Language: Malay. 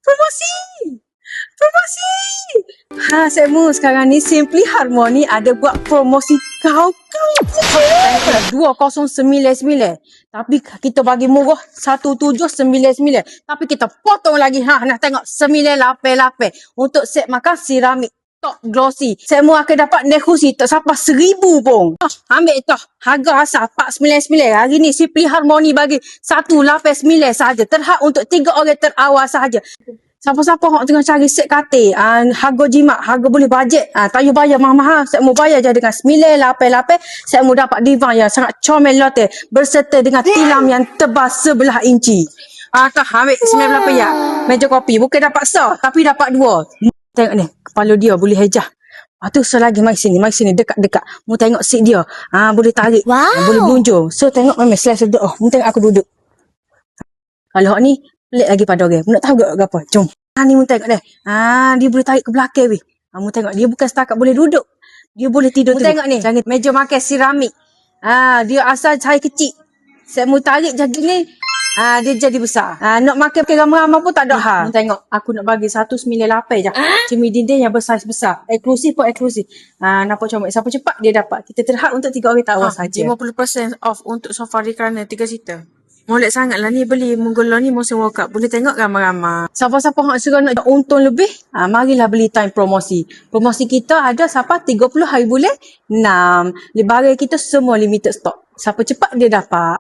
Promosi! Promosi! Semu sekarang ni Simply Harmony ada buat promosi kau. 2099. Tapi kita bagi murah 1799. Tapi kita potong lagi. Nak tengok 988 untuk set makan seramik top glossy. Semua akan dapat negosi tak sampai 1000 pun. Ambil tu. Harga asal 499. Hari ni Simply Harmony bagi 189 sahaja. Terhad untuk 3 orang terawal sahaja. Siapa-siapa yang tengah cari set katil, harga jimat, harga boleh bajet, tak payah bayar mahal-mahal. Saya mau bayar je dengan 988. Saya mau dapat divan yang sangat comel lote berserta dengan tilam yang tebal 11 inci. Ambil 98 ya. Meja kopi. Bukan dapat sah, tapi dapat 2. Tengok ni, kepala dia boleh hejah. Lepas tu selagi mari sini, dekat-dekat. Mu tengok seat dia. Boleh tarik, boleh bunjur. So tengok memang selesa duduk. Mu tengok aku duduk. Kalau ni pelik lagi pada orang. Mu nak tahu tak apa? Jom. Ni mu tengok dia. Dia boleh tarik ke belakang weh. Mu tengok dia bukan setakat boleh duduk. Dia boleh tidur. Mu tengok ni. Jangan meja makan seramik. Dia asal saya kecil. Saya mu tarik jadi ni. Dia jadi besar. Nak makan ramai-ramai pun tak ada hal. Mu tengok. Aku nak bagi 198 je. Cumi dinding yang besar-besar. Eksklusif pun eksklusif. Nampak comel. Siapa cepat dia dapat. Kita terhad untuk 3 orang tawar saja. 50% off untuk sofa recliner 3 seater. Molek sangat lah ni beli Munggula ni musim World Cup. Boleh tengok ramai-ramai. Siapa-siapa yang suka nak untung lebih, marilah beli time promosi. Promosi kita ada sampai 30 hari bulan 6. Barang kita semua limited stock. Siapa cepat dia dapat.